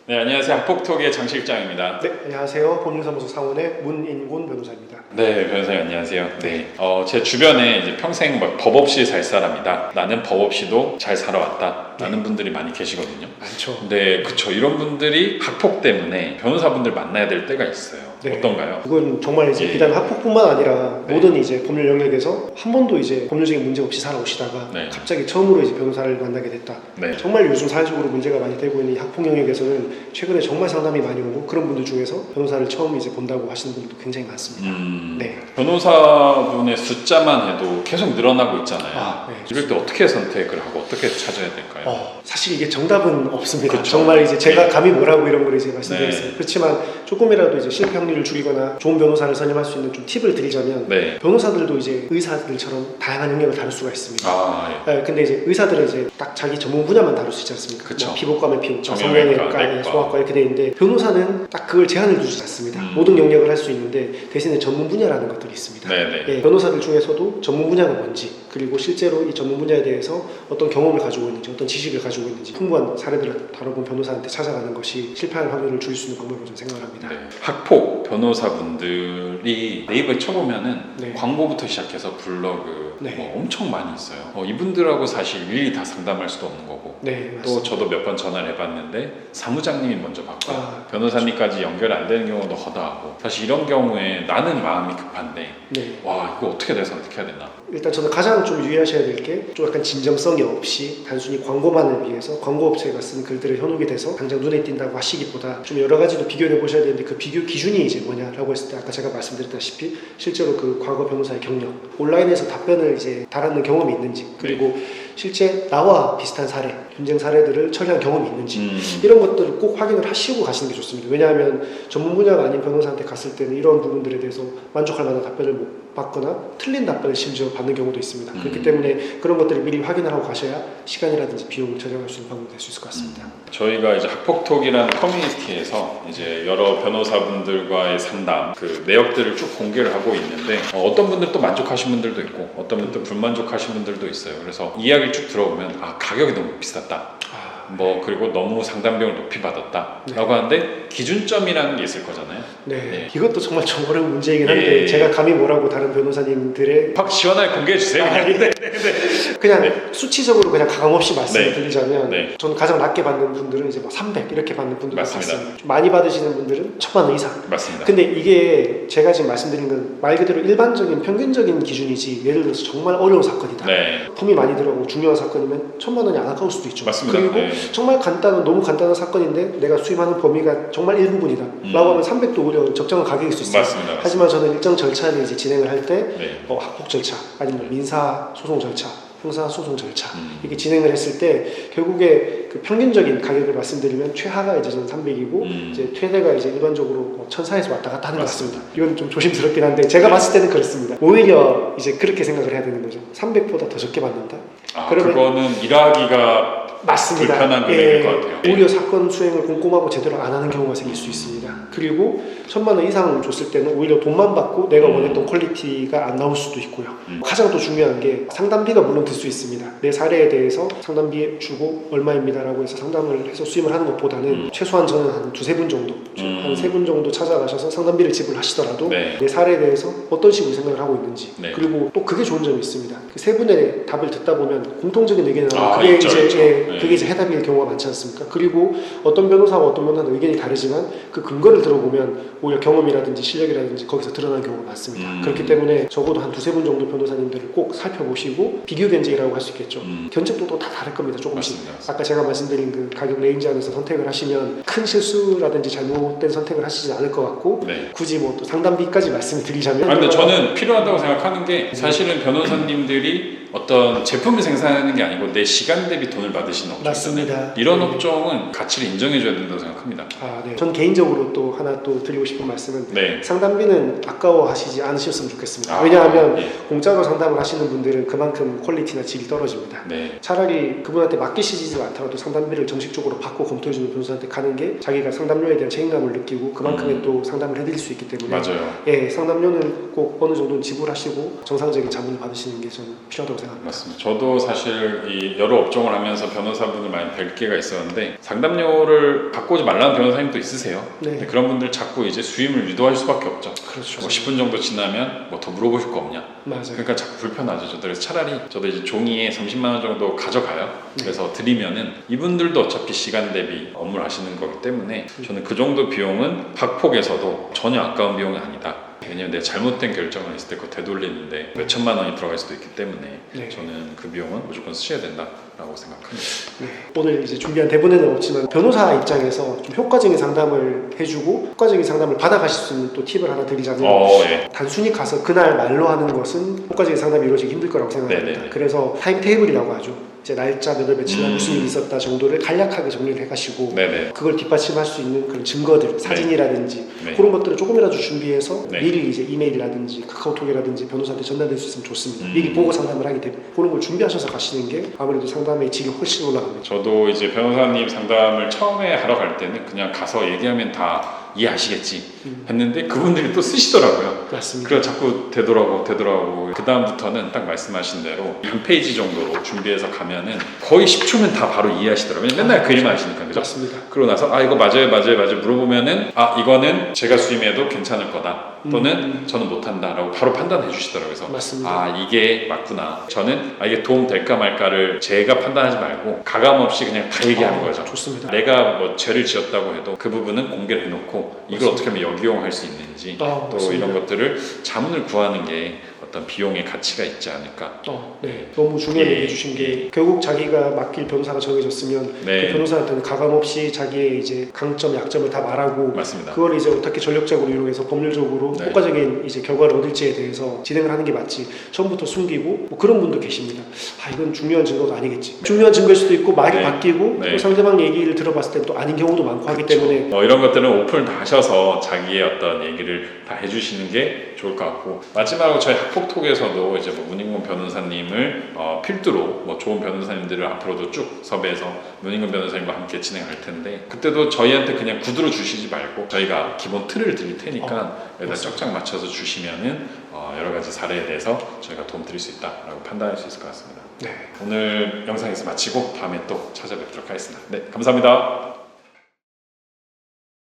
네, 안녕하세요. 학폭톡의 장 실장입니다. 네, 안녕하세요. 법률사무소 상원의 문인곤 변호사입니다. 네, 변호사님 안녕하세요. 네, 제 주변에 이제 평생 법 없이 살 사람이다. 나는 법 없이도 잘 살아왔다. 라는 분들이 많이 계시거든요. 많죠. 네, 그쵸. 이런 분들이 학폭 때문에 변호사분들 만나야 될 때가 있어요. 네. 어떤가요? 그건 정말 이제 예. 비단 학폭뿐만 아니라 네. 모든 이제 법률 영역에서 한 번도 이제 법률적인 문제 없이 살아오시다가 네. 갑자기 처음으로 이제 변호사를 만나게 됐다. 네. 정말 요즘 사회적으로 문제가 많이 되고 있는 이 학폭 영역에서는 최근에 정말 상담이 많이 오고 그런 분들 중에서 변호사를 처음 이제 본다고 하시는 분들도 굉장히 많습니다. 네. 변호사분의 숫자만 해도 계속 늘어나고 있잖아요. 네. 이럴 때 어떻게 선택을 하고 어떻게 찾아야 될까요? 사실 이게 정답은 없습니다. 그쵸. 정말 이제 제가 네. 감히 뭐라고 이런 걸 이제 말씀드리겠습니다. 네. 그렇지만 조금이라도 이제 실패 확률을 줄이거나 좋은 변호사를 선임할 수 있는 좀 팁을 드리자면 네. 변호사들도 이제 의사들처럼 다양한 영역을 다룰 수가 있습니다. 예. 근데 이제 의사들은 이제 딱 자기 전문 분야만 다룰 수 있지 않습니까? 그쵸. 뭐 피부과면 피부과, 정형외과, 성형외과, 내과. 소아과 이렇게 돼 있는데 변호사는 딱 그걸 제한을 두지 않습니다. 모든 영역을 할 수 있는데 대신에 전문 분야라는 것들이 있습니다. 네네. 예, 변호사들 중에서도 전문 분야가 뭔지 그리고 실제로 이 전문 분야에 대해서 어떤 경험을 가지고 있는지 어떤 지식을 가지고 있는지 풍부한 사례들을 다뤄본 변호사한테 찾아가는 것이 실패할 확률을 줄일 수 있는 방법으로 좀 생각을 합니다. 네. 학폭 변호사분들이 네이버에 쳐보면은 네. 광고부터 시작해서 블로그 네. 뭐 엄청 많이 있어요. 이분들하고 사실 일일이 다 상담할 수도 없는 거고 네, 또 맞습니다. 저도 몇 번 전화를 해봤는데 사무장님이 먼저 받고 아, 변호사님까지 연결 안 되는 경우도 허다하고 사실 이런 경우에 나는 마음이 급한데 네. 와 이거 어떻게 내가 선택해야 되나. 일단 저는 가장 좀 유의하셔야 될 게 좀 약간 진정성이 없이 단순히 광고만을 위해서 광고업체가 쓴 글들을 현혹이 돼서 당장 눈에 띈다고 하시기보다 좀 여러 가지도 비교를 해보셔야 되는데 그 비교 기준이 이제 뭐냐라고 했을 때 아까 제가 말씀드렸다시피 실제로 그 과거 변호사의 경력 온라인에서 답변을 이제 달았는 경험이 있는지 그리고 실제 나와 비슷한 사례 분쟁 사례들을 처리한 경험이 있는지 이런 것들을 꼭 확인을 하시고 가시는 게 좋습니다. 왜냐하면 전문 분야가 아닌 변호사한테 갔을 때는 이런 부분들에 대해서 만족할 만한 답변을 못 받거나 틀린 답변을 심지어 받는 경우도 있습니다. 그렇기 때문에 그런 것들을 미리 확인을 하고 가셔야 시간이라든지 비용을 절약할 수 있는 방법이 될 수 있을 것 같습니다. 저희가 이제 학폭톡이라는 커뮤니티에서 이제 여러 변호사분들과의 상담 그 내역들을 쭉 공개를 하고 있는데 어떤 분들도 만족하신 분들도 있고 어떤 분들도 불만족하신 분들도 있어요. 그래서 이야기를 쭉 들어보면 가격이 너무 비쌌다. 그리고 너무 상담 비용을 높이 받았다 라고 하는데 기준점이라는 게 있을 거잖아요. 네. 이것도 정말 좀 어려운 문제이긴 한데 제가 감히 뭐라고 다른 변호사님들의 확 시원하게 공개해 주세요. 그냥 수치적으로 그냥 가감없이 말씀을 네. 드리자면 네. 저는 가장 낮게 받는 분들은 이제 막 300 이렇게 받는 분들도 맞습니다. 봤습니다. 좀 많이 받으시는 분들은 1000만 원 이상. 맞습니다. 근데 이게 제가 지금 말씀드린 건 말 그대로 일반적인 평균적인 기준이지 예를 들어서 정말 어려운 사건이다. 네. 품이 많이 들어가고 중요한 사건이면 1000만 원이 안 아까울 수도 있죠. 맞습니다. 그리고 네. 정말 너무 간단한 사건인데 내가 수임하는 범위가 정말 일부분이다 라고 하면 300도 오히려 적정한 가격일 수 있어요. 맞습니다. 하지만 저는 일정 절차를 이제 진행을 할 때 네. 학폭 절차 아니면 민사 소송 절차 형사 소송 절차 이렇게 진행을 했을 때 결국에 그 평균적인 가격을 말씀드리면 최하가 이제 저는 300이고 이제 최대가 이제 일반적으로 1000사에서 왔다 갔다 하는 것 같습니다. 이건 좀 조심스럽긴 한데 제가 봤을 때는 그렇습니다. 오히려 이제 그렇게 생각을 해야 되는 거죠. 300보다 더 적게 받는다. 그러면 그거는 일하기가 맞습니다. 불편한 금액일 것 같아요. 오히려 사건 수행을 꼼꼼하고 제대로 안 하는 경우가 생길 수 있습니다. 그리고 1000만 원 이상 줬을 때는 오히려 돈만 받고 내가 원했던 퀄리티가 안 나올 수도 있고요. 가장 또 중요한 게 상담비가 물론 들 수 있습니다. 내 사례에 대해서 상담비 주고 얼마입니다라고 해서 상담을 해서 수임을 하는 것보다는 최소한 저는 한 두세 분 정도 한 세 분 정도 찾아가셔서 상담비를 지불하시더라도 네. 내 사례에 대해서 어떤 식으로 생각을 하고 있는지 네. 그리고 또 그게 좋은 점이 있습니다. 그 세 분의 답을 듣다 보면 공통적인 의견이 나오면 그게 있죠, 이제 있죠. 그게 이제 해답일 경우가 많지 않습니까? 그리고 어떤 변호사와 어떤 변호사는 의견이 다르지만 그 근거를 들어보면 오히려 경험이라든지 실력이라든지 거기서 드러나는 경우가 많습니다. 그렇기 때문에 적어도 한 두세 분 정도 변호사님들을 꼭 살펴보시고 비교 견적이라고 할 수 있겠죠. 견적도 다 다를 겁니다. 조금씩. 맞습니다. 아까 제가 말씀드린 그 가격 레인지 안에서 선택을 하시면 큰 실수라든지 잘못된 선택을 하시지 않을 것 같고 굳이 뭐 또 상담비까지 말씀을 드리자면 근데 저는 필요하다고 생각하는 게 사실은 변호사님들이 어떤 제품을 생산하는 게 아니고 내 시간 대비 돈을 받으시는 업종이잖아요. 맞습니다. 이런 네. 업종은 가치를 인정해줘야 된다고 생각합니다. 네. 전 개인적으로 또 하나 또 드리고 싶은 말씀은 네. 상담비는 아까워하시지 않으셨으면 좋겠습니다. 아, 왜냐하면 예. 공짜로 상담을 하시는 분들은 그만큼 퀄리티나 질이 떨어집니다. 네. 차라리 그분한테 맡기시지 않더라도 상담비를 정식적으로 받고 검토해주는 변호사한테 가는 게 자기가 상담료에 대한 책임감을 느끼고 그만큼의 또 상담을 해드릴 수 있기 때문에 맞아요. 상담료는 꼭 어느 정도는 지불하시고 정상적인 자문을 받으시는 게 저는 필요하다고 생각합니다. 맞습니다. 저도 사실 이 여러 업종을 하면서 변호사분을 많이 뵐 기회가 있었는데 상담료를 받고 오지 말라는 변호사님도 있으세요. 네. 근데 그런 분들 자꾸 이제 수임을 유도할 수밖에 없죠. 그렇죠. 뭐 10분 정도 지나면 뭐 더 물어보실 거 없냐. 맞아요. 그러니까 자꾸 불편하죠. 저도 그래서 차라리 저도 이제 종이에 30만 원 정도 가져가요. 그래서 드리면은 이분들도 어차피 시간 대비 업무를 하시는 거기 때문에 저는 그 정도 비용은 박폭에서도 전혀 아까운 비용이 아니다. 왜냐면 내가 잘못된 결정을 했을 때 그거 되돌리는데 몇 천만 원이 들어갈 수도 있기 때문에 네. 저는 그 비용은 무조건 쓰셔야 된다라고 생각합니다. 네. 오늘 이제 준비한 대본에는 없지만 변호사 입장에서 좀 효과적인 상담을 해주고 효과적인 상담을 받아가실 수 있는 또 팁을 하나 드리자면 예. 단순히 가서 그날 말로 하는 것은 효과적인 상담이 이루어지기 힘들 거라고 생각합니다. 네네네. 그래서 타임테이블이라고 하죠. 이제 날짜 몇 월 며칠 날 무슨 일이 있었다 정도를 간략하게 정리를 해가시고 네네. 그걸 뒷받침할 수 있는 그런 증거들, 사진이라든지 네. 그런 것들을 조금이라도 준비해서 네. 미리 이제 이메일이라든지 카카오톡이라든지 변호사한테 전달될 수 있으면 좋습니다. 음. 미리 보고 상담을 하기 때문에 그런 걸 준비하셔서 가시는 게 아무래도 상담의 질이 훨씬 올라갑니다. 저도 이제 변호사님 상담을 처음에 하러 갈 때는 그냥 가서 얘기하면 다 이해하시겠지 했는데 그분들이 또 쓰시더라고요. 맞습니다. 그래서 자꾸 되돌아오고 그 다음부터는 딱 말씀하신 대로 한 페이지 정도로 준비해서 가면은 거의 10초면 다 바로 이해하시더라고요. 맨날 그 일만 하시니까 그죠? 맞습니다. 그러고 나서 이거 맞아요 물어보면은 이거는 제가 수임해도 괜찮을 거다 또는 저는 못한다 라고 바로 판단해 주시더라고요. 그래서 맞습니다. 이게 맞구나. 저는 이게 도움 될까 말까를 제가 판단하지 말고 가감 없이 그냥 다 얘기하는 거죠. 좋습니다. 내가 뭐 죄를 지었다고 해도 그 부분은 공개를 해놓고 이걸 어떻게 하면 역이용할 수 있는지 또 맞습니다. 이런 것들을 자문을 구하는 게 어떤 비용의 가치가 있지 않을까. 네. 너무 중요한 예. 얘기 해주신 게 결국 자기가 맡길 변호사가 정해졌으면 네. 그 변호사한테는 가감 없이 자기의 이제 강점, 약점을 다 말하고 맞습니다. 그걸 이제 어떻게 전략적으로 이용해서 법률적으로 네. 효과적인 이제 결과를 얻을지에 대해서 진행을 하는 게 맞지 처음부터 숨기고 뭐 그런 분도 계십니다. 이건 중요한 증거가 아니겠지. 중요한 증거일 수도 있고 말이 네. 바뀌고 네. 또 상대방 얘기를 들어봤을 때 또 아닌 경우도 많고 하기 때문에 이런 것들은 오픈을 다 하셔서 자기의 어떤 얘기를 다 해주시는 게 좋을 것 같고 마지막으로 저희 학폭톡에서도 이제 뭐 문인권 변호사님을 필두로 뭐 좋은 변호사님들을 앞으로도 쭉 섭외해서 문인권 변호사님과 함께 진행할 텐데 그때도 저희한테 그냥 구두로 주시지 말고 저희가 기본 틀을 드릴 테니까 여기다 쫙쫙 맞춰서 주시면은 여러 가지 사례에 대해서 저희가 도움 드릴 수 있다라고 판단할 수 있을 것 같습니다. 네. 오늘 영상에서 마치고 다음에 또 찾아뵙도록 하겠습니다. 네, 감사합니다.